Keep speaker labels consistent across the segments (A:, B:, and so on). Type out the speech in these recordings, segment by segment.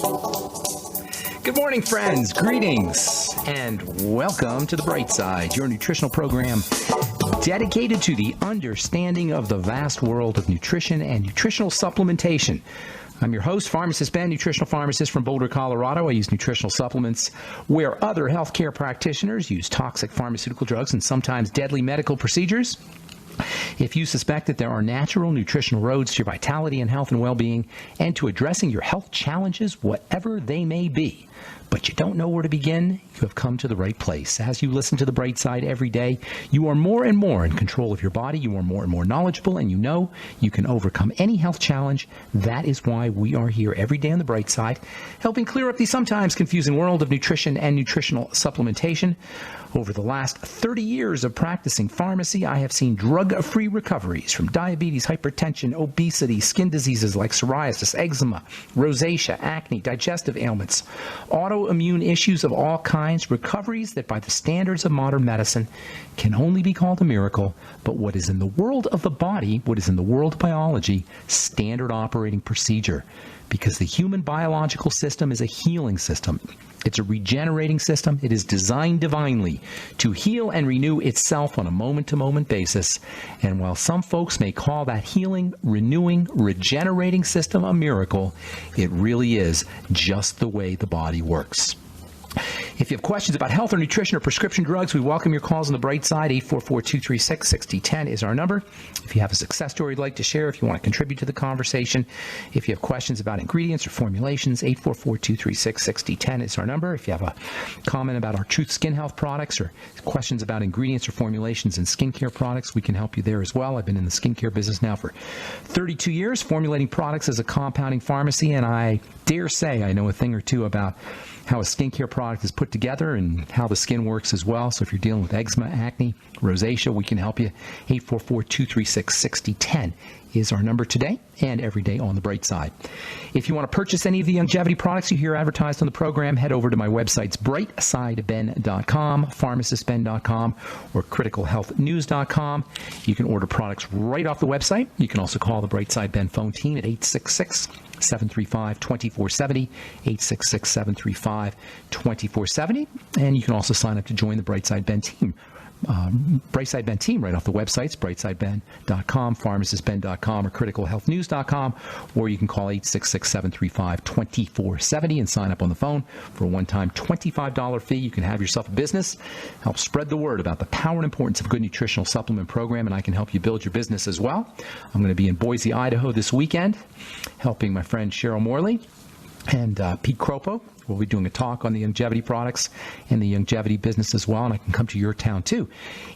A: Good morning, friends. Greetings and welcome to The Bright Side, your nutritional program dedicated to the understanding of the vast world of nutrition and nutritional supplementation. I'm your host, Pharmacist Ben, nutritional pharmacist from Boulder, Colorado. I use nutritional supplements where other healthcare practitioners use toxic pharmaceutical drugs and sometimes deadly medical procedures. If you suspect that there are natural nutritional roads to your vitality and health and well-being and to addressing your health challenges, whatever they may be, but you don't know where to begin, you have come to the right place. As you listen to The Bright Side every day, you are more and more in control of your body, you are more and more knowledgeable, and you know you can overcome any health challenge. That is why we are here every day on The Bright Side, helping clear up the sometimes confusing world of nutrition and nutritional supplementation. Over the last 30 years of practicing pharmacy, I have seen drug-free recoveries from diabetes, hypertension, obesity, skin diseases like psoriasis, eczema, rosacea, acne, digestive ailments, autoimmune issues of all kinds, recoveries that by the standards of modern medicine can only be called a miracle, but what is in the world of the body, what is in the world of biology, standard operating procedure. Because the human biological system is a healing system. It's a regenerating system. It is designed divinely to heal and renew itself on a moment-to-moment basis. And while some folks may call that healing, renewing, regenerating system a miracle, it really is just the way the body works. If you have questions about health or nutrition or prescription drugs, we welcome your calls on The Bright Side. 844-236-6010 is our number. If you have a success story you'd like to share, if you want to contribute to the conversation, if you have questions about ingredients or formulations, 844-236-6010 is our number. If you have a comment about our Truth Skin Health products or questions about ingredients or formulations in skincare products, we can help you there as well. I've been in the skincare business now for 32 years, formulating products as a compounding pharmacy, and I dare say I know a thing or two about how a skincare product is put together and how the skin works as well. So if you're dealing with eczema, acne, rosacea, we can help you. 844-236-6010 is our number today and every day on The Bright Side. If you want to purchase any of the longevity products you hear advertised on the program, head over to my websites, brightsideben.com, pharmacistben.com, or criticalhealthnews.com. You can order products right off the website. You can also call the Bright Side Ben phone team at 866-735-2470, 866-735-2470. And you can also sign up to join the Bright Side Ben team. Bright Side Ben team right off the websites, brightsideben.com, pharmacistben.com, or criticalhealthnews.com, or you can call 866-735-2470 and sign up on the phone for a one-time $25 fee. You can have yourself a business, help spread the word about the power and importance of a good nutritional supplement program, and I can help you build your business as well. I'm going to be in Boise, Idaho this weekend, helping my friend Cheryl Morley and Pete Kropo. We'll be doing a talk on the longevity products and the longevity business as well, and I can come to your town too.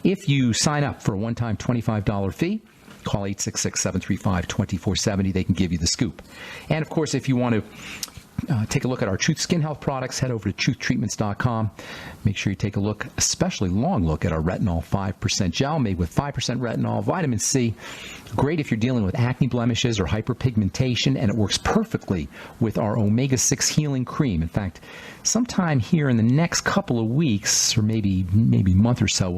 A: If you sign up for a one-time $25 fee, call 866-735-2470. They can give you the scoop. And, of course, if you want to take a look at our Truth Skin Health products, head over to truthtreatments.com. Make sure you take a look, especially long look, at our retinol 5% gel made with 5% retinol, vitamin C. Great if you're dealing with acne blemishes or hyperpigmentation, and it works perfectly with our omega-6 healing cream. In fact, sometime here in the next couple of weeks, or maybe month or so,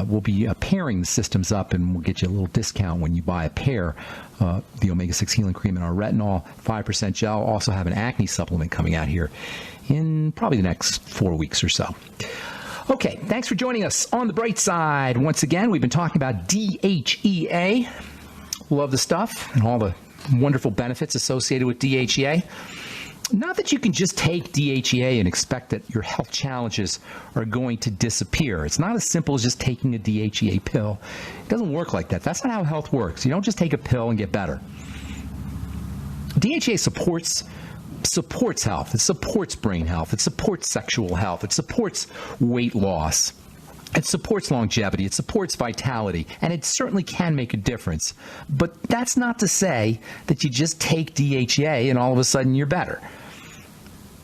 A: we'll be pairing the systems up, and we'll get you a little discount when you buy a pair. The omega-6 healing cream and our retinol 5% gel. Also have an acne supplement coming out here in probably the next 4 weeks or so. Okay, thanks for joining us on The Bright Side. Once again, we've been talking about DHEA. Love the stuff and all the wonderful benefits associated with DHEA. Not that you can just take DHEA and expect that your health challenges are going to disappear. It's not as simple as just taking a DHEA pill. It doesn't work like that. That's not how health works. You don't just take a pill and get better. DHEA supports health. It supports brain health. It supports sexual health. It supports weight loss. It supports longevity. It supports vitality. And it certainly can make a difference. But that's not to say that you just take DHEA and all of a sudden you're better.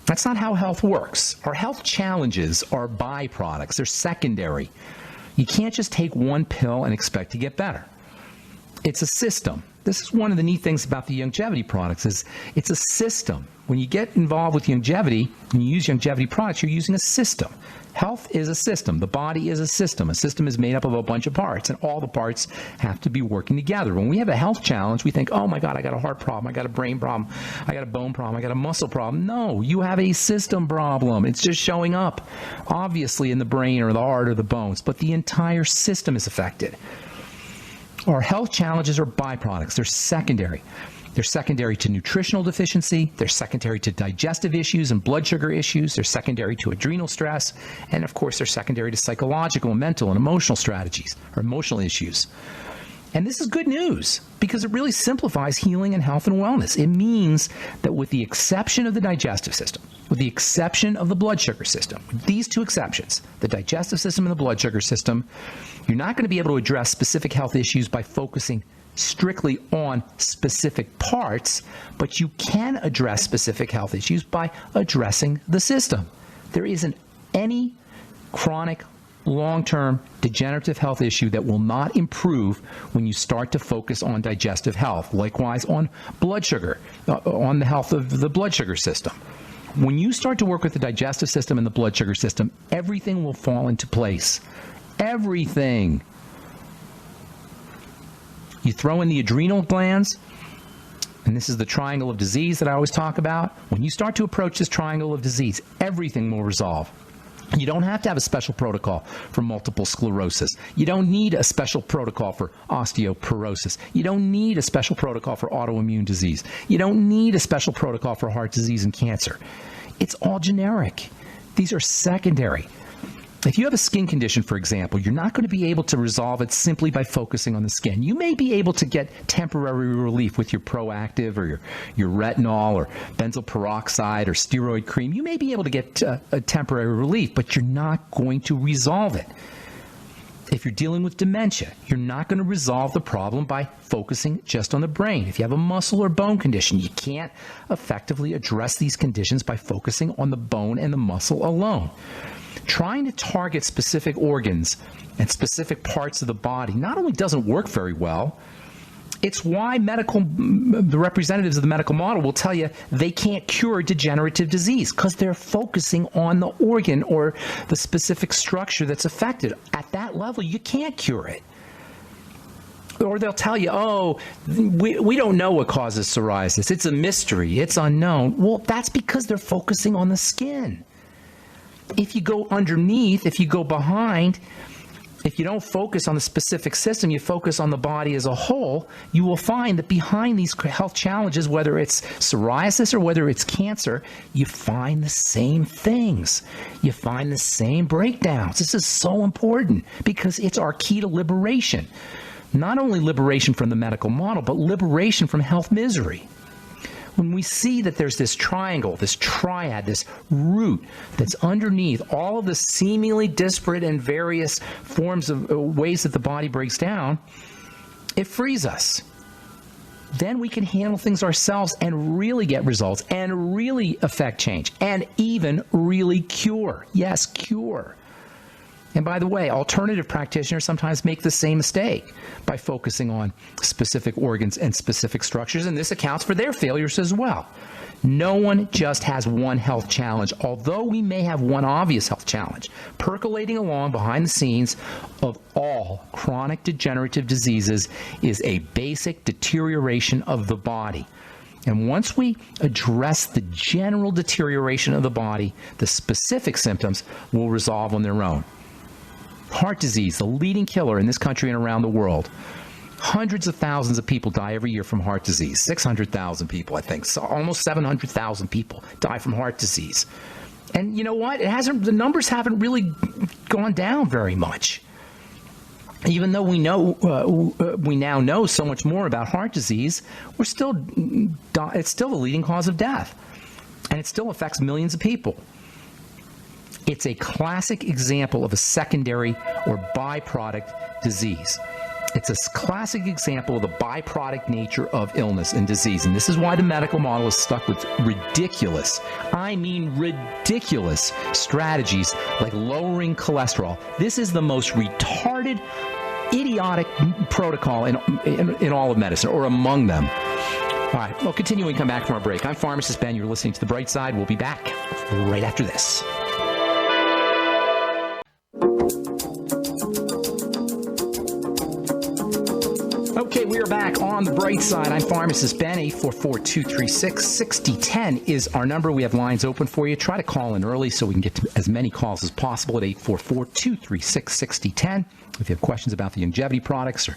A: That's not how health works. Our health challenges are byproducts. They're secondary. You can't just take one pill and expect to get better. It's a system. This is one of the neat things about the longevity products is it's a system. When you get involved with longevity and you use longevity products, you're using a system. Health is a system. The body is a system. A system is made up of a bunch of parts, and all the parts have to be working together. When we have a health challenge, we think, oh my God, I got a heart problem, I got a brain problem, I got a bone problem, I got a muscle problem. No, you have a system problem. It's just showing up, obviously, in the brain or the heart or the bones, but the entire system is affected. Our health challenges are byproducts. They're secondary. They're secondary to nutritional deficiency. They're secondary to digestive issues and blood sugar issues. They're secondary to adrenal stress. And of course, they're secondary to psychological, mental, and emotional strategies or emotional issues. And this is good news because it really simplifies healing and health and wellness. It means that with the exception of the digestive system, with the exception of the blood sugar system, with these two exceptions, the digestive system and the blood sugar system, you're not going to be able to address specific health issues by focusing strictly on specific parts, but you can address specific health issues by addressing the system. There isn't any chronic, long-term degenerative health issue that will not improve when you start to focus on digestive health. Likewise on blood sugar, on the health of the blood sugar system. When you start to work with the digestive system and the blood sugar system, everything will fall into place. Everything. You throw in the adrenal glands, and this is the triangle of disease that I always talk about. When you start to approach this triangle of disease, everything will resolve. You don't have to have a special protocol for multiple sclerosis. You don't need a special protocol for osteoporosis. You don't need a special protocol for autoimmune disease. You don't need a special protocol for heart disease and cancer. It's all generic. These are secondary. If you have a skin condition, for example, you're not going to be able to resolve it simply by focusing on the skin. You may be able to get temporary relief with your Proactive or your retinol or benzoyl peroxide or steroid cream. You may be able to get a temporary relief, but you're not going to resolve it. If you're dealing with dementia, you're not going to resolve the problem by focusing just on the brain. If you have a muscle or bone condition, you can't effectively address these conditions by focusing on the bone and the muscle alone. Trying to target specific organs and specific parts of the body not only doesn't work very well, it's why the representatives of the medical model will tell you they can't cure degenerative disease because they're focusing on the organ or the specific structure that's affected. At that level, you can't cure it. Or they'll tell you, oh, we don't know what causes psoriasis. It's a mystery. It's unknown. Well, that's because they're focusing on the skin. If you go underneath, if you go behind, if you don't focus on the specific system, you focus on the body as a whole, you will find that behind these health challenges, whether it's psoriasis or whether it's cancer, you find the same things. You find the same breakdowns. This is so important because it's our key to liberation. Not only liberation from the medical model, but liberation from health misery. When we see that there's this triangle, this triad, this root that's underneath all of the seemingly disparate and various forms of ways that the body breaks down, it frees us. Then we can handle things ourselves and really get results and really affect change and even really cure. Yes, cure. And by the way, alternative practitioners sometimes make the same mistake by focusing on specific organs and specific structures, and this accounts for their failures as well. No one just has one health challenge, although we may have one obvious health challenge. Percolating along behind the scenes of all chronic degenerative diseases is a basic deterioration of the body. And once we address the general deterioration of the body, the specific symptoms will resolve on their own. Heart disease, the leading killer in this country and around the world. Hundreds of thousands of people die every year from heart disease. 600,000 people, I think. So almost 700,000 people die from heart disease. And you know what? The numbers haven't really gone down very much. Even though we now know so much more about heart disease, it's still the leading cause of death. And it still affects millions of people. It's a classic example of a secondary or byproduct disease. It's a classic example of the byproduct nature of illness and disease. And this is why the medical model is stuck with ridiculous, I mean ridiculous strategies like lowering cholesterol. This is the most retarded, idiotic protocol in all of medicine, or among them. All right, well, continuing to come back from our break. I'm Pharmacist Ben. You're listening to The Bright Side. We'll be back right after this. Okay, we are back on The Bright Side. I'm Pharmacist Ben. 844-236-6010 is our number. We have lines open for you. Try to call in early so we can get to as many calls as possible at 844-236-6010. If you have questions about the longevity products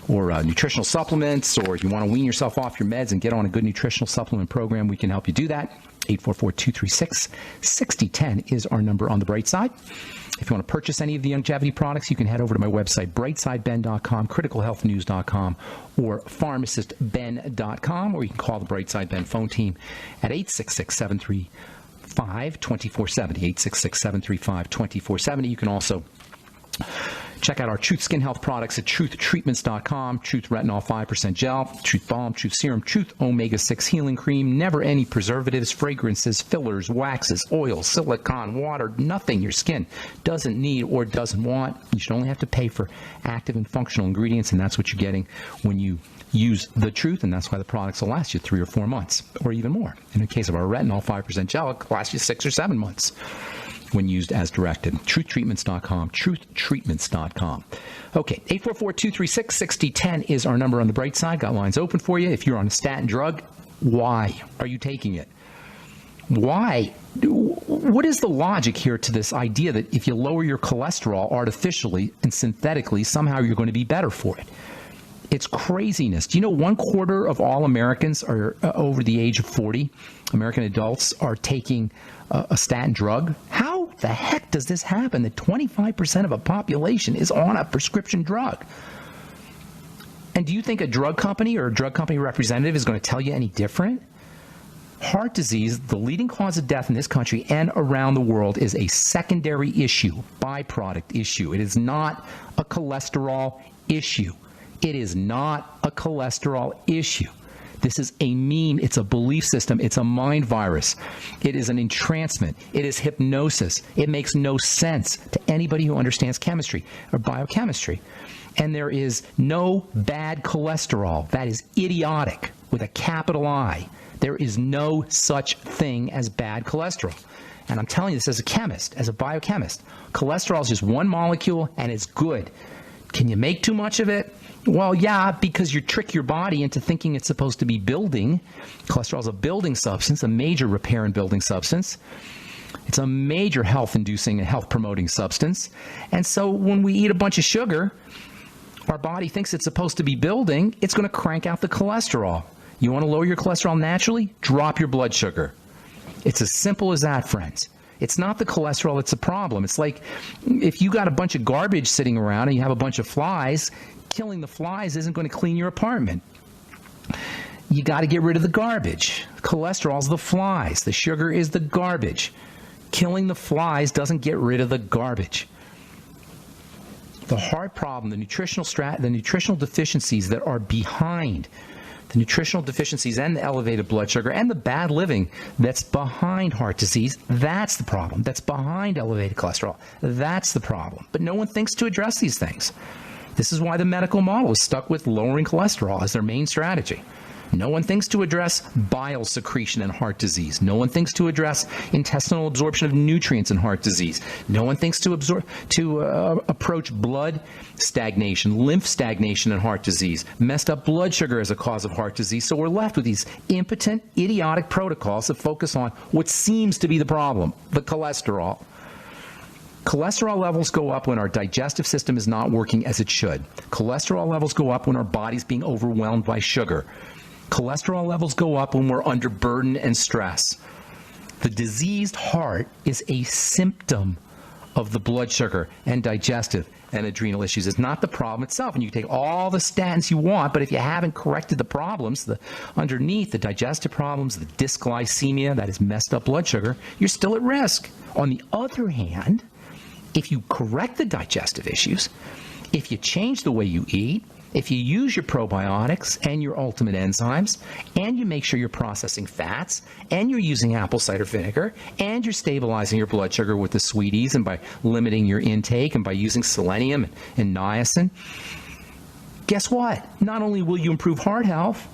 A: or nutritional supplements, or you want to wean yourself off your meds and get on a good nutritional supplement program, we can help you do that. 844-236-6010 is our number on The Bright Side. If you want to purchase any of the longevity products, you can head over to my website, brightsideben.com, criticalhealthnews.com, or pharmacistben.com, or you can call the Brightside Ben phone team at 866-735-2470, 866-735-2470. You can also check out our Truth Skin Health products at truthtreatments.com, Truth Retinol 5% Gel, Truth Balm, Truth Serum, Truth Omega-6 Healing Cream, never any preservatives, fragrances, fillers, waxes, oils, silicone, water, nothing your skin doesn't need or doesn't want. You should only have to pay for active and functional ingredients, and that's what you're getting when you use the Truth, and that's why the products will last you 3 or 4 months, or even more. In the case of our Retinol 5% Gel, it will last you 6 or 7 months. When used as directed. Truthtreatments.com, truthtreatments.com. Okay, 844-236-6010 is our number on The Bright Side. Got lines open for you. If you're on a statin drug, why are you taking it? Why? What is the logic here to this idea that if you lower your cholesterol artificially and synthetically, somehow you're going to be better for it? It's craziness. Do you know 1/4 of all Americans are over the age of 40? American adults are taking a statin drug. How the heck does this happen that 25% of a population is on a prescription drug? And do you think a drug company or a drug company representative is going to tell you any different? Heart disease, the leading cause of death in this country and around the world, is a secondary issue, byproduct issue. It is not a cholesterol issue. It is not a cholesterol issue. This is a meme. It's a belief system. It's a mind virus. It is an entrancement. It is hypnosis. It makes no sense to anybody who understands chemistry or biochemistry. And there is no bad cholesterol. That is idiotic with a capital I. There is no such thing as bad cholesterol. And I'm telling you this as a chemist, as a biochemist. Cholesterol is just one molecule, and it's good. Can you make too much of it? Well, yeah, because you trick your body into thinking it's supposed to be building. Cholesterol is a building substance, a major repair and building substance. It's a major health-inducing and health-promoting substance. And so when we eat a bunch of sugar, our body thinks it's supposed to be building. It's going to crank out the cholesterol. You want to lower your cholesterol naturally? Drop your blood sugar. It's as simple as that, friends. It's not the cholesterol that's a problem. It's like if you got a bunch of garbage sitting around and you have a bunch of flies, killing the flies isn't going to clean your apartment. You got to get rid of the garbage. Cholesterol is the flies. The sugar is the garbage. Killing the flies doesn't get rid of the garbage. The heart problem, the nutritional deficiencies that are behind the nutritional deficiencies and the elevated blood sugar and the bad living that's behind heart disease, that's the problem. That's behind elevated cholesterol. That's the problem. But no one thinks to address these things. This is why the medical model is stuck with lowering cholesterol as their main strategy. No one thinks to address bile secretion in heart disease. No one thinks to address intestinal absorption of nutrients in heart disease. No one thinks to approach blood stagnation, lymph stagnation in heart disease, messed up blood sugar as a cause of heart disease. So we're left with these impotent, idiotic protocols that focus on what seems to be the problem, the cholesterol. Cholesterol levels go up when our digestive system is not working as it should. Cholesterol levels go up when our body's being overwhelmed by sugar. Cholesterol levels go up when we're under burden and stress. The diseased heart is a symptom of the blood sugar and digestive and adrenal issues. It's not the problem itself. And you can take all the statins you want, but if you haven't corrected the problems, underneath the digestive problems, the dysglycemia, that is messed up blood sugar, you're still at risk. On the other hand, if you correct the digestive issues, if you change the way you eat, If you use your probiotics and your ultimate enzymes, and you make sure you're processing fats, and you're using apple cider vinegar, and you're stabilizing your blood sugar with the sweeties, and by limiting your intake, and by using selenium and niacin, guess what? Not only will you improve heart health,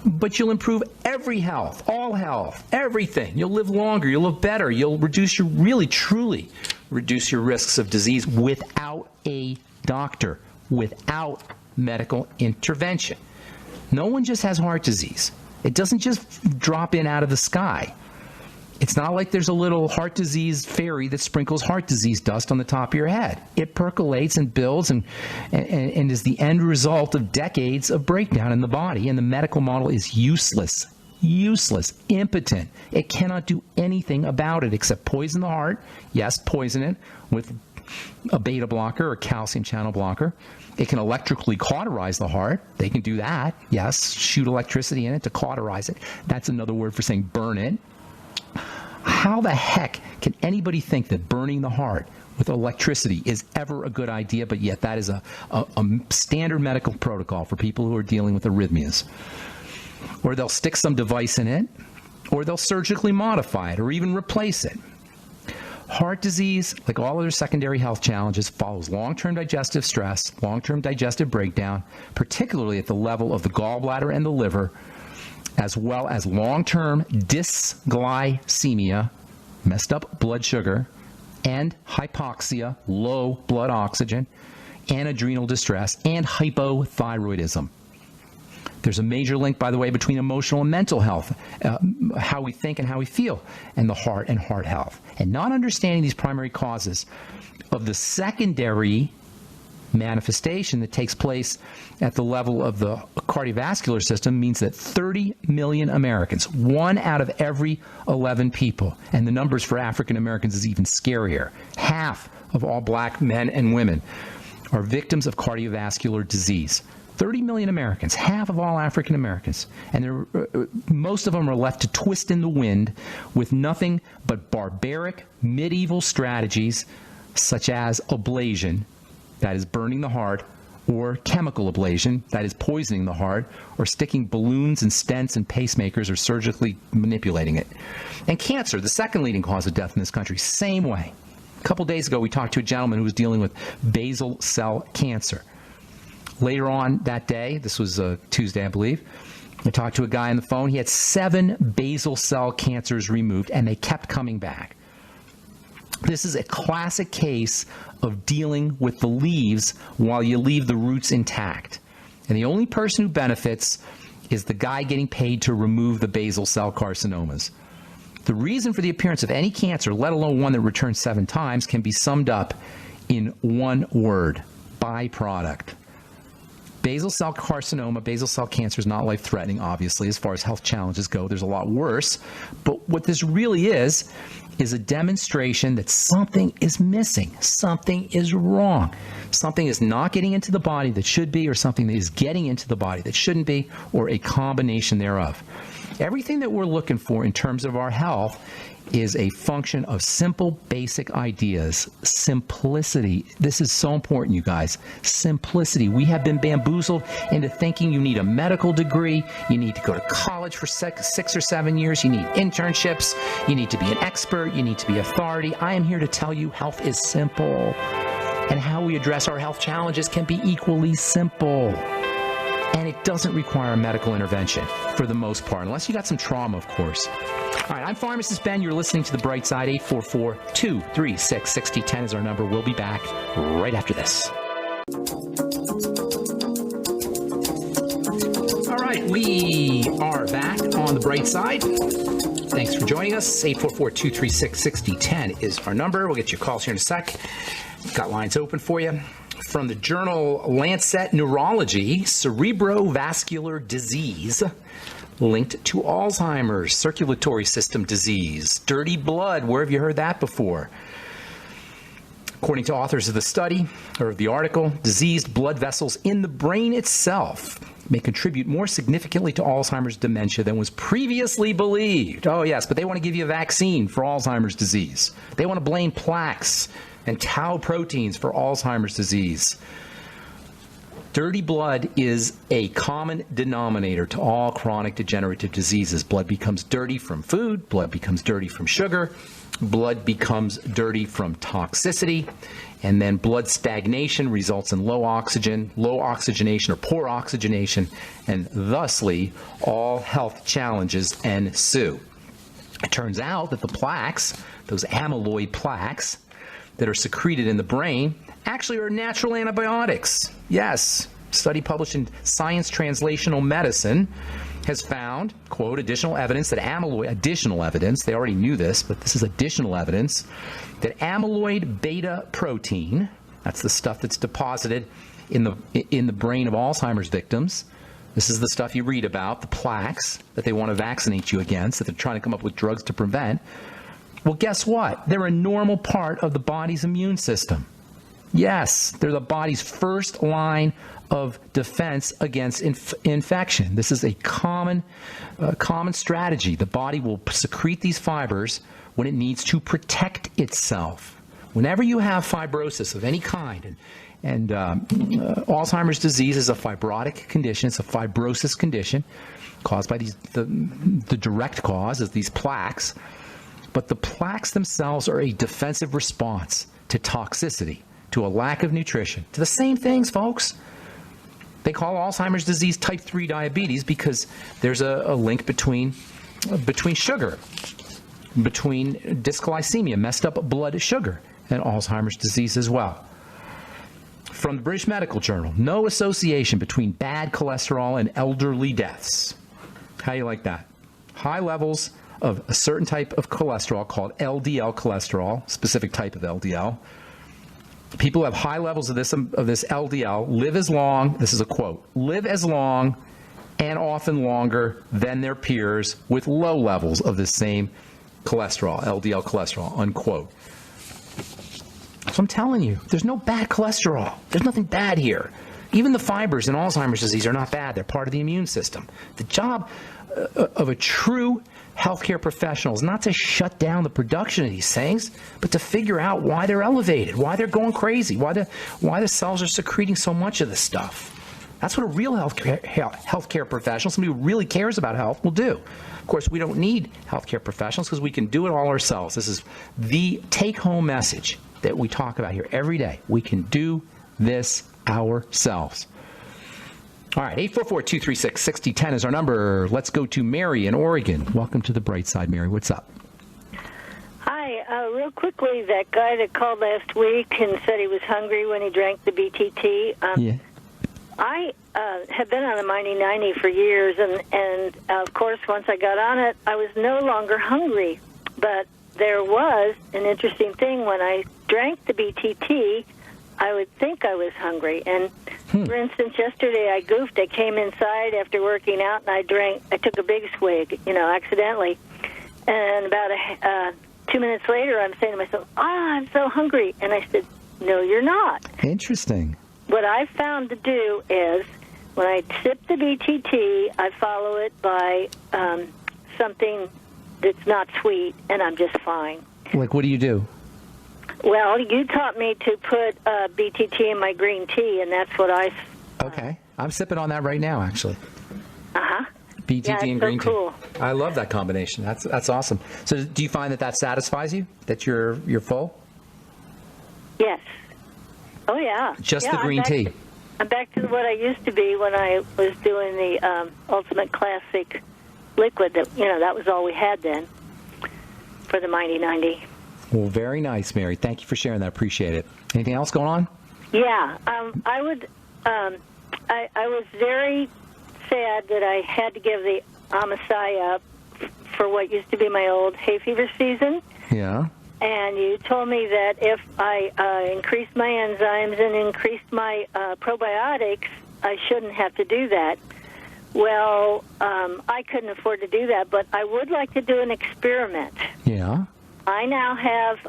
A: but you'll improve every health, all health, everything. You'll live longer, you'll live better, you'll reduce your, really, truly reduce your risks of disease without a doctor, without medical intervention. No one just has heart disease. It doesn't just drop in out of the sky. It's not like there's a little heart disease fairy that sprinkles heart disease dust on the top of your head. It percolates and builds and is the end result of decades of breakdown in the body, and the medical model is useless, impotent. It cannot do anything about it except poison the heart. Yes, poison it with a beta blocker or calcium channel blocker. It can electrically cauterize the heart. They can do that. Yes, shoot electricity in it to cauterize it. That's another word for saying burn it. How the heck can anybody think that burning the heart with electricity is ever a good idea, but yet that is a standard medical protocol for people who are dealing with arrhythmias? Or they'll stick some device in it, or they'll surgically modify it, or even replace it. Heart disease, like all other secondary health challenges, follows long-term digestive stress, long-term digestive breakdown, particularly at the level of the gallbladder and the liver, as well as long-term dysglycemia, messed up blood sugar, and hypoxia, low blood oxygen, and adrenal distress, and hypothyroidism. There's a major link, by the way, between emotional and mental health, how we think and how we feel, and the heart and heart health. And not understanding these primary causes of the secondary manifestation that takes place at the level of the cardiovascular system means that 30 million Americans, 1 out of every 11 people, and the numbers for African Americans is even scarier, half of all black men and women are victims of cardiovascular disease. 30 million Americans, half of all African Americans, and most of them are left to twist in the wind with nothing but barbaric medieval strategies such as ablation, that is burning the heart, or chemical ablation, that is poisoning the heart, or sticking balloons and stents and pacemakers or surgically manipulating it. And cancer, the second leading cause of death in this country, same way. A couple days ago, we talked to a gentleman who was dealing with basal cell cancer. Later on that day, this was Tuesday, I believe, I talked to a guy on the phone. He had 7 basal cell cancers removed, and they kept coming back. This is a classic case of dealing with the leaves while you leave the roots intact. And the only person who benefits is the guy getting paid to remove the basal cell carcinomas. The reason for the appearance of any cancer, let alone one that returns 7 times, can be summed up in one word: byproduct. Basal cell carcinoma, basal cell cancer is not life-threatening, obviously, as far as health challenges go. There's a lot worse. But what this really is a demonstration that something is missing, something is wrong, something is not getting into the body that should be, or something that is getting into the body that shouldn't be, or a combination thereof. Everything that we're looking for in terms of our health is a function of simple, basic ideas. Simplicity. This is so important, you guys. Simplicity. We have been bamboozled into thinking you need a medical degree, you need to go to college for 6 or 7 years, you need internships, you need to be an expert, you need to be authority. I am here to tell you health is simple, and how we address our health challenges can be equally simple. And it doesn't require a medical intervention for the most part, unless you got some trauma, of course. All right, I'm Pharmacist Ben. You're listening to The Bright Side. 844-236-6010 is our number. We'll be back right after this. All right, we are back on The Bright Side. Thanks for joining us. 844-236-6010 is our number. We'll get your calls here in a sec. Got lines open for you. From the journal Lancet Neurology, cerebrovascular disease linked to Alzheimer's, circulatory system disease, dirty blood. Where have you heard that before? According to authors of the study, or of the article, diseased blood vessels in the brain itself may contribute more significantly to Alzheimer's dementia than was previously believed. Oh, yes, but they want to give you a vaccine for Alzheimer's disease. They want to blame plaques and tau proteins for Alzheimer's disease. Dirty blood is a common denominator to all chronic degenerative diseases. Blood becomes dirty from food. Blood becomes dirty from sugar. Blood becomes dirty from toxicity. And then blood stagnation results in low oxygenation or poor oxygenation, and thusly all health challenges ensue. It turns out that the plaques, those amyloid plaques that are secreted in the brain, actually are natural antibiotics. Yes, a study published in Science Translational Medicine has found, quote, additional evidence, they already knew this, but this is additional evidence, that amyloid beta protein, that's the stuff that's deposited in the brain of Alzheimer's victims. This is the stuff you read about, the plaques that they want to vaccinate you against, that they're trying to come up with drugs to prevent. Well, guess what? They're a normal part of the body's immune system. Yes, they're the body's first line of defense against infection. This is a common strategy. The body will secrete these fibers when it needs to protect itself. Whenever you have fibrosis of any kind, and Alzheimer's disease is a fibrotic condition, it's a fibrosis condition caused by the direct cause is these plaques, but the plaques themselves are a defensive response to toxicity, to a lack of nutrition, to the same things, folks. They call Alzheimer's disease type 3 diabetes because there's a link between sugar, between dysglycemia, messed up blood sugar, and Alzheimer's disease as well. From the British Medical Journal, no association between bad cholesterol and elderly deaths. How do you like that? High levels of a certain type of cholesterol called LDL cholesterol, specific type of LDL. People who have high levels of this LDL live as long, this is a quote, live as long and often longer than their peers with low levels of the same cholesterol, LDL cholesterol, unquote. So I'm telling you, there's no bad cholesterol. There's nothing bad here. Even the fibers in Alzheimer's disease are not bad. They're part of the immune system. The job of a true healthcare professional is not to shut down the production of these things, but to figure out why they're elevated, why they're going crazy, why the cells are secreting so much of this stuff. That's what a real healthcare professional, somebody who really cares about health, will do. Of course, we don't need healthcare professionals because we can do it all ourselves. This is the take-home message that we talk about here every day. We can do this ourselves. All right, 844-236-6010 is our number. Let's go to Mary in Oregon. Welcome to the Bright Side, Mary. What's up?
B: Hi. Real quickly, that guy that called last week and said he was hungry when he drank the BTT.
A: Yeah.
B: I have been on the Mighty 90 for years, and of course, once I got on it, I was no longer hungry. But there was an interesting thing. When I drank the BTT, I would think I was hungry. And, for instance, yesterday I goofed. I came inside after working out, and I took a big swig, accidentally. And about 2 minutes later, I'm saying to myself, I'm so hungry. And I said, no, you're not.
A: Interesting.
B: What I found to do is when I sip the BTT, I follow it by something that's not sweet, and I'm just fine.
A: Like, what do you do?
B: Well, you taught me to put BTT in my green tea, and that's what I...
A: Okay. I'm sipping on that right now, actually.
B: Uh-huh.
A: BTT and green
B: cool.
A: tea. I love that combination. That's awesome. So do you find that satisfies you, that you're full?
B: Yes. Oh, yeah.
A: Just the green tea.
B: I'm back to what I used to be when I was doing the Ultimate Classic liquid. That was all we had then for the Mighty 90.
A: Well, very nice, Mary. Thank you for sharing that. Appreciate it. Anything else going on?
B: Yeah. I was very sad that I had to give the Amasai up for what used to be my old hay fever season.
A: Yeah.
B: And you told me that if I increased my enzymes and increased my probiotics, I shouldn't have to do that. Well, I couldn't afford to do that, but I would like to do an experiment.
A: Yeah.
B: I now have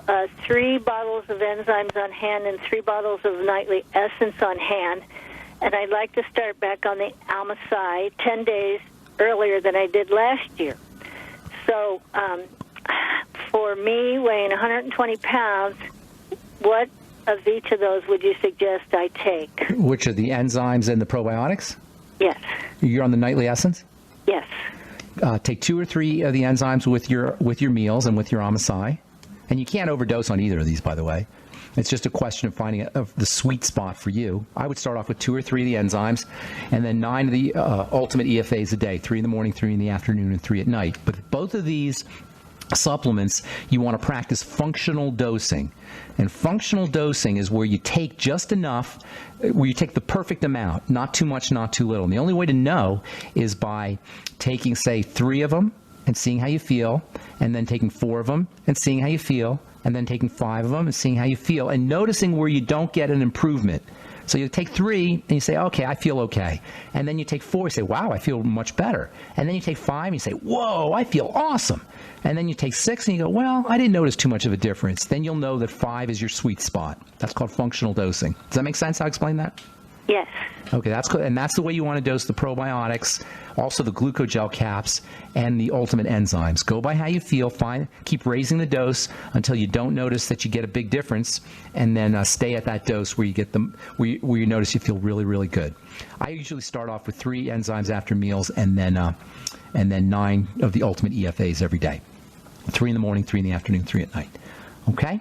B: 3 bottles of enzymes on hand and 3 bottles of nightly essence on hand, and I'd like to start back on the Almasai 10 days earlier than I did last year. So for me, weighing 120 pounds, what of each of those would you suggest I take?
A: Which are the enzymes and the probiotics?
B: Yes.
A: You're on the nightly essence?
B: Yes.
A: Take 2 or 3 of the enzymes with your meals and with your Amasai. And you can't overdose on either of these, by the way. It's just a question of finding the sweet spot for you. I would start off with 2 or 3 of the enzymes, and then 9 of the ultimate EFAs a day, 3 in the morning, 3 in the afternoon, and 3 at night. But both of these supplements, you want to practice functional dosing. And functional dosing is where you take just enough, where you take the perfect amount, not too much, not too little. And the only way to know is by taking, say, 3 of them and seeing how you feel, and then taking 4 of them and seeing how you feel, and then taking 5 of them and seeing how you feel, and noticing where you don't get an improvement. So you take 3 and you say, okay, I feel okay. And then you take 4, you say, wow, I feel much better. And then you take 5 and you say, whoa, I feel awesome. And then you take 6 and you go, well, I didn't notice too much of a difference. Then you'll know that 5 is your sweet spot. That's called functional dosing. Does that make sense how I explained that?
B: Yes.
A: Okay, that's good. And that's the way you want to dose the probiotics, also the glucogel caps, and the ultimate enzymes. Go by how you feel. Keep raising the dose until you don't notice that you get a big difference, and then stay at that dose where you get them, where you notice you feel really, really good. I usually start off with 3 enzymes after meals, and then 9 of the ultimate EFAs every day. 3 in the morning, 3 in the afternoon, 3 at night. Okay?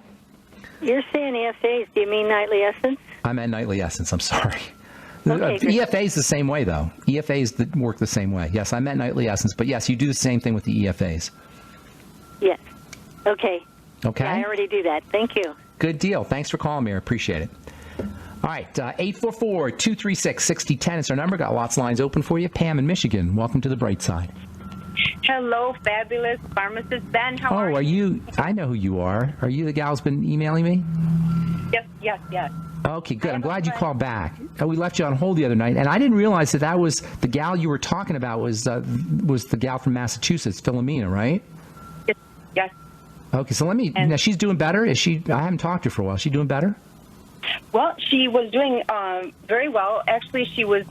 B: You're saying EFAs. Do you mean nightly essence?
A: I meant nightly essence. I'm sorry.
B: Okay,
A: EFA is the same way, though. EFAs work the same way. Yes, I meant nightly essence, but yes, you do the same thing with the EFAs.
B: Yes. Okay.
A: Okay.
B: Yeah, I already do that. Thank you.
A: Good deal. Thanks for calling me. I appreciate it. All right, 844-236-6010 is our number. Got lots of lines open for you. Pam in Michigan, welcome to the bright side.
C: Hello, fabulous pharmacist Ben. How are
A: you? I know who you are. Are you the gal who's been emailing me?
C: Yes.
A: Okay, good. I'm glad you called back. We left you on hold the other night, and I didn't realize that was the gal you were talking about was the gal from Massachusetts, Philomena, right?
C: Yes.
A: Okay, so now she's doing better. Is she? I haven't talked to her for a while. Is she doing better?
C: Well, she was doing very well. Actually, she was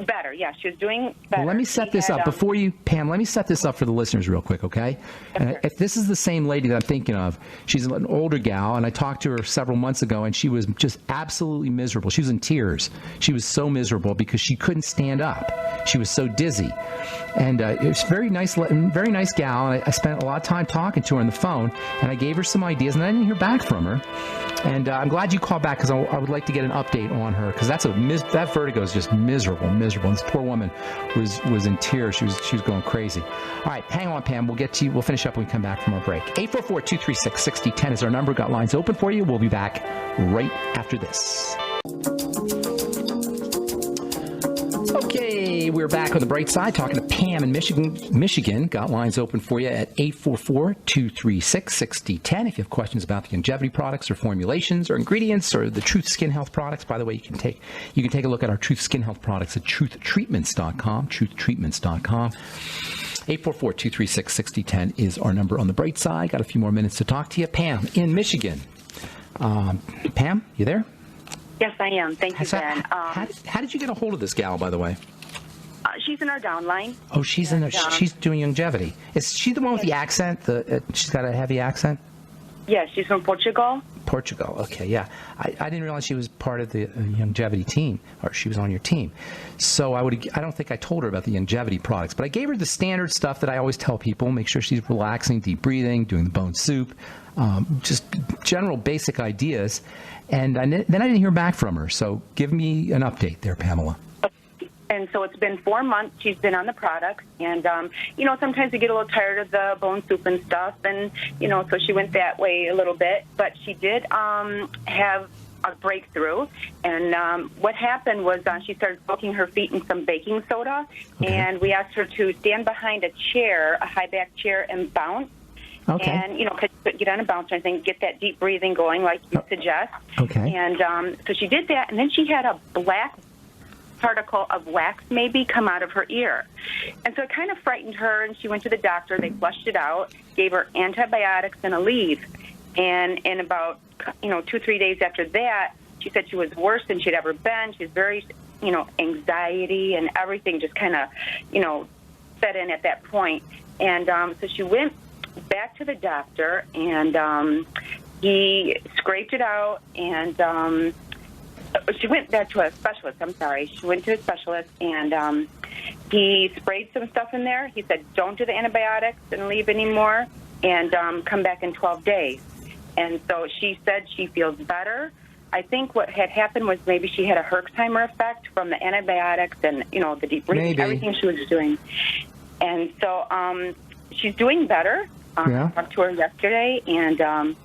C: better. Yeah, she was doing better.
A: Well, let me set this up before you, Pam. Let me set this up for the listeners real quick, okay? And if this is the same lady that I'm thinking of, she's an older gal, and I talked to her several months ago, and she was just absolutely miserable. She was in tears. She was so miserable because she couldn't stand up. She was so dizzy, and it was very nice gal. And I spent a lot of time talking to her on the phone, and I gave her some ideas, and I didn't hear back from her. And I'm glad you called back because I would like to get an update on her because that vertigo is just miserable. And this poor woman was in tears. She was going crazy. All right, hang on, Pam. We'll get to you. We'll finish up when we come back from our break. 844-236-6010 is our number. Got lines open for you. We'll be back right after this. Okay, we're back on the bright side talking to Pam in Michigan. Got lines open for you at 844-236-6010. If you have questions about the longevity products or formulations or ingredients or the Truth Skin Health products, by the way, you can take a look at our Truth Skin Health products at truthtreatments.com, truthtreatments.com. 844-236-6010 is our number on the bright side. Got a few more minutes to talk to you. Pam in Michigan. Pam, you there?
C: Yes, I am. Thank you, Ben.
A: How did you get a hold of this gal, by the way?
C: She's in our downline.
A: Oh, she's doing longevity. Is she the one with the accent? She's got a heavy accent?
C: Yes, she's from Portugal.
A: Portugal. Okay, yeah. I didn't realize she was part of the longevity team, or she was on your team. So I don't think I told her about the longevity products, but I gave her the standard stuff that I always tell people. Make sure she's relaxing, deep breathing, doing the bone soup, just general basic ideas. And then I didn't hear back from her. So give me an update there, Pamela.
C: And so it's been 4 months she's been on the products. And, sometimes we get a little tired of the bone soup and stuff. And, so she went that way a little bit. But she did have a breakthrough. And what happened was she started soaking her feet in some baking soda. Okay. And we asked her to stand behind a chair, a high-back chair, and bounce. Okay. And, get on a bouncer and thing, get that deep breathing going like you suggest.
A: Okay.
C: And so she did that, and then she had a black particle of wax maybe come out of her ear. And so it kind of frightened her, and she went to the doctor. They flushed it out, gave her antibiotics and a leave. And in about, 2-3 days after that, she said she was worse than she'd ever been. She was very, anxiety and everything just kind of, set in at that point. And so she went back to the doctor, and he scraped it out, and she went back to a specialist. I'm sorry. She went to a specialist, and he sprayed some stuff in there. He said, don't do the antibiotics and leave anymore, and come back in 12 days. And so she said she feels better. I think what had happened was maybe she had a Herxheimer effect from the antibiotics and, the deep breathing, everything she was doing. And so she's doing better. I talked to her yesterday, and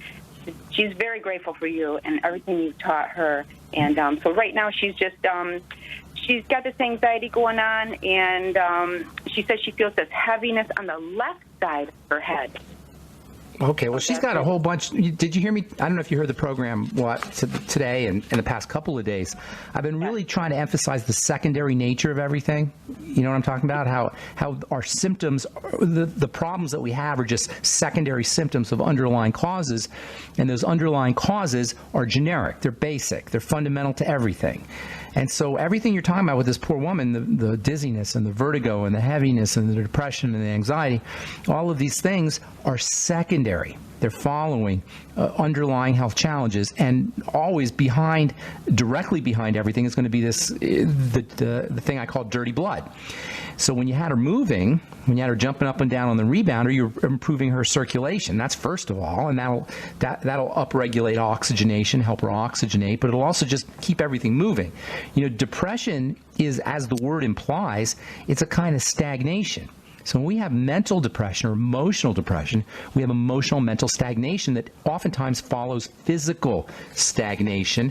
C: she's very grateful for you and everything you've taught her. And so right now she's just she's got this anxiety going on, and she says she feels this heaviness on the left side of her head.
A: Okay, well, she's got a whole bunch. Did you hear me? I don't know if you heard the program today and in the past couple of days. I've been really trying to emphasize the secondary nature of everything. You know what I'm talking about? How our symptoms, the problems that we have are just secondary symptoms of underlying causes, and those underlying causes are generic. They're basic. They're fundamental to everything. And so everything you're talking about with this poor woman, the dizziness and the vertigo and the heaviness and the depression and the anxiety, all of these things are secondary. They're following underlying health challenges, and always directly behind everything is going to be this the thing I call dirty blood. So when you had her moving, when you had her jumping up and down on the rebounder, you're improving her circulation. That's first of all, and that'll upregulate oxygenation, help her oxygenate, but it'll also just keep everything moving. Depression is, as the word implies, it's a kind of stagnation. So when we have mental depression or emotional depression, we have emotional mental stagnation that oftentimes follows physical stagnation.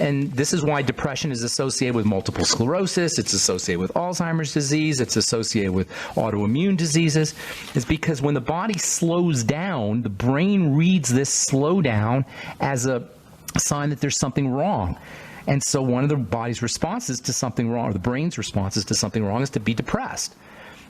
A: And this is why depression is associated with multiple sclerosis, it's associated with Alzheimer's disease, it's associated with autoimmune diseases. It's because when the body slows down, the brain reads this slowdown as a sign that there's something wrong. And so one of the body's responses to something wrong, or the brain's responses to something wrong, is to be depressed.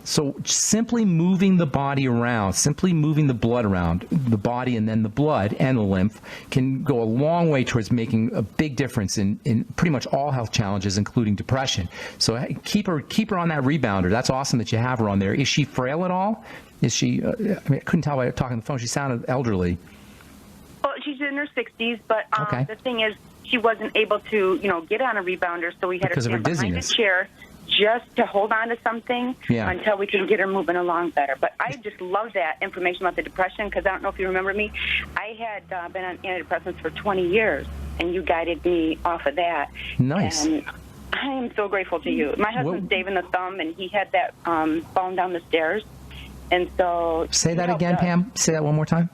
A: So simply moving the body around, simply moving the blood around, the body and then the blood and the lymph, can go a long way towards making a big difference in pretty much all health challenges, including depression. So keep her on that rebounder. That's awesome that you have her on there. Is she frail at all? Is she, I couldn't tell by talking on the phone. She sounded elderly.
C: Well, she's in her 60s, but the thing is, she wasn't able to, get on a rebounder, so we had her stand behind a chair just to hold on to something until we can get her moving along better. But I just love that information about the depression, because I don't know if you remember me. I had been on antidepressants for 20 years, and you guided me off of that.
A: Nice.
C: And I am so grateful to you. My husband's Dave in the Thumb, and he had that falling down the stairs. And so...
A: Say that again, Pam. Say that one more time.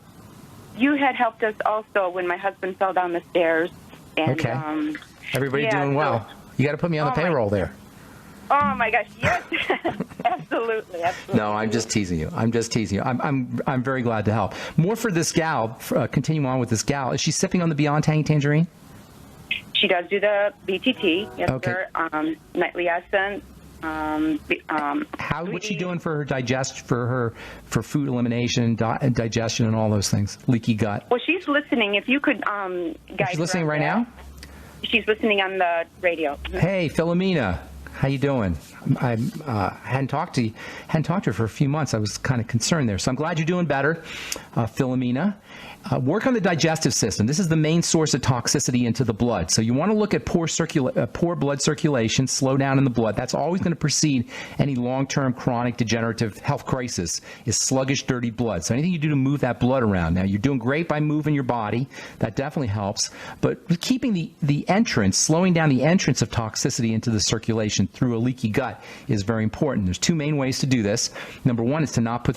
C: You had helped us also when my husband fell down the stairs. And,
A: okay. Everybody doing well. You got to put me on the payroll there.
C: Oh my gosh! Yes, absolutely.
A: No, I'm just teasing you. I'm very glad to help. More for this gal. Continue on with this gal. Is she sipping on the Beyond Tangy Tangerine?
C: She does do the BTT. Yes,
A: okay.
C: Sir. Nightly essence.
A: What's she doing for her for food elimination, digestion, and all those things? Leaky gut.
C: Well, she's listening. If you could guide her.
A: She's listening right now.
C: She's listening on the radio.
A: Hey, Philomena. How you doing? I hadn't talked to her for a few months. I was kind of concerned there. So I'm glad you're doing better, Philomena. Work on the digestive system. This is the main source of toxicity into the blood. So you want to look at poor blood circulation, slow down in the blood. That's always going to precede any long-term chronic degenerative health crisis, is sluggish, dirty blood. So anything you do to move that blood around. Now, you're doing great by moving your body. That definitely helps. But keeping the entrance, slowing down the entrance of toxicity into the circulation through a leaky gut is very important. There's two main ways to do this. Number one is to not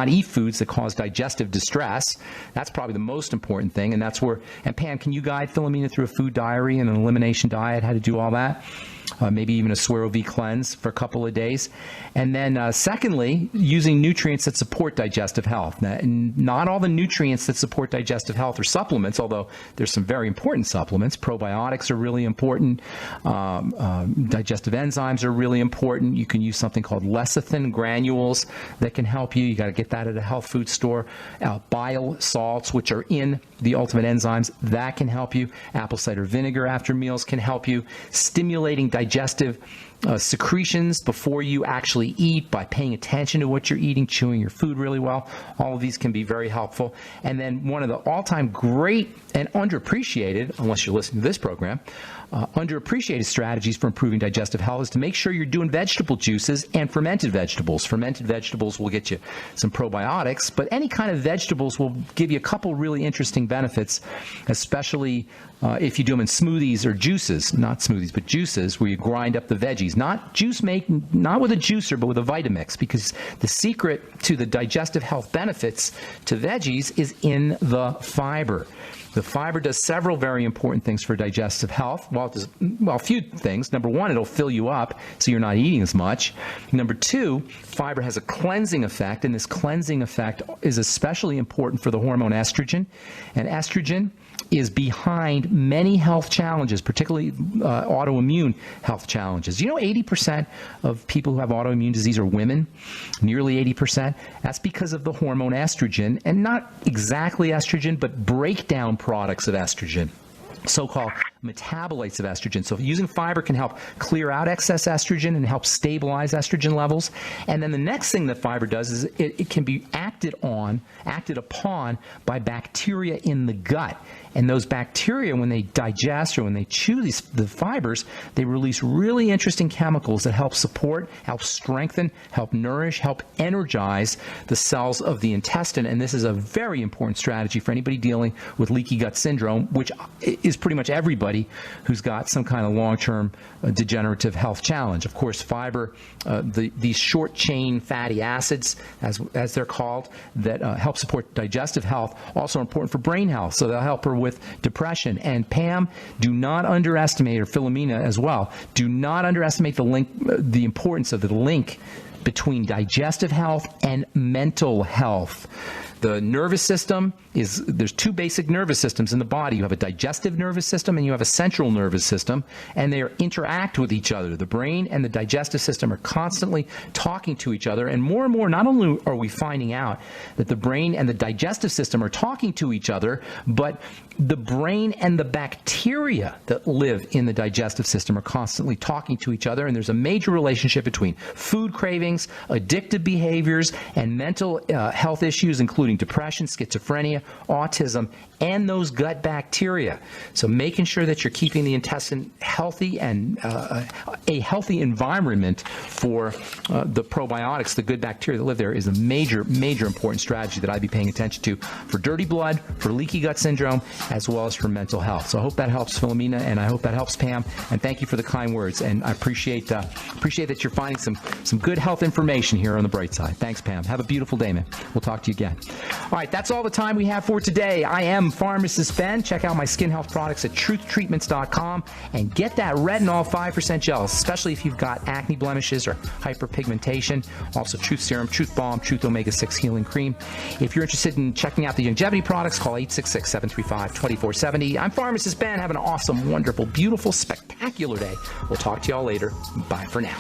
A: eat foods that cause digestive distress. That's probably the most important thing, and Pam, can you guide Philomena through a food diary and an elimination diet, how to do all that? Maybe even a Swero V cleanse for a couple of days. And then secondly, using nutrients that support digestive health. Now, not all the nutrients that support digestive health are supplements, although there's some very important supplements. Probiotics are really important. Digestive enzymes are really important. You can use something called lecithin granules that can help you. You got to get that at a health food store. Bile salts, which are in the ultimate enzymes, that can help you. Apple cider vinegar after meals can help you. Stimulating digestive secretions before you actually eat by paying attention to what you're eating, chewing your food really well. All of these can be very helpful. And then one of the all-time great and underappreciated, unless you're listening to this program, underappreciated strategies for improving digestive health is to make sure you're doing vegetable juices and fermented vegetables. Fermented vegetables will get you some probiotics, but any kind of vegetables will give you a couple really interesting benefits, especially if you do them in smoothies or juices, not smoothies, but juices, where you grind up the veggies. Not with a juicer, but with a Vitamix, because the secret to the digestive health benefits to veggies is in the fiber. The fiber does several very important things for digestive health. Well, a few things. Number one, it'll fill you up so you're not eating as much. Number two, fiber has a cleansing effect, and this cleansing effect is especially important for the hormone estrogen. And estrogen is behind many health challenges, particularly autoimmune health challenges. 80% of people who have autoimmune disease are women, nearly 80%. That's because of the hormone estrogen, and not exactly estrogen, but breakdown products of estrogen, so-called metabolites of estrogen. So using fiber can help clear out excess estrogen and help stabilize estrogen levels. And then the next thing that fiber does is it can be acted upon by bacteria in the gut. And those bacteria, when they digest or when they chew the fibers, they release really interesting chemicals that help support, help strengthen, help nourish, help energize the cells of the intestine. And this is a very important strategy for anybody dealing with leaky gut syndrome, which is pretty much everybody who's got some kind of long-term degenerative health challenge. Of course, fiber, these short-chain fatty acids, as they're called, that help support digestive health, also important for brain health. So they'll help her with depression. And Pam, do not underestimate, or Philomena as well, do not underestimate the importance of the link between digestive health and mental health. The nervous system there's two basic nervous systems in the body. You have a digestive nervous system and you have a central nervous system, and they interact with each other. The brain and the digestive system are constantly talking to each other, and more, not only are we finding out that the brain and the digestive system are talking to each other, but the brain and the bacteria that live in the digestive system are constantly talking to each other, and there's a major relationship between food cravings, addictive behaviors, and mental health issues, including depression, schizophrenia, autism, and those gut bacteria. So making sure that you're keeping the intestine healthy and a healthy environment for the probiotics, the good bacteria that live there, is a major, major important strategy that I'd be paying attention to for dirty blood, for leaky gut syndrome, as well as for mental health. So I hope that helps, Philomena, and I hope that helps, Pam. And thank you for the kind words. And I appreciate that you're finding some good health information here on the bright side. Thanks, Pam. Have a beautiful day, man. We'll talk to you again. All right, that's all the time we have for today. I am Pharmacist Ben. Check out my skin health products at truthtreatments.com and get that retinol 5% gel, especially if you've got acne blemishes or hyperpigmentation. Also, Truth Serum, Truth Balm, Truth Omega-6 Healing Cream. If you're interested in checking out the longevity products, call 866-735-2470. I'm Pharmacist Ben. Have an awesome, wonderful, beautiful, spectacular day. We'll talk to y'all later. Bye for now.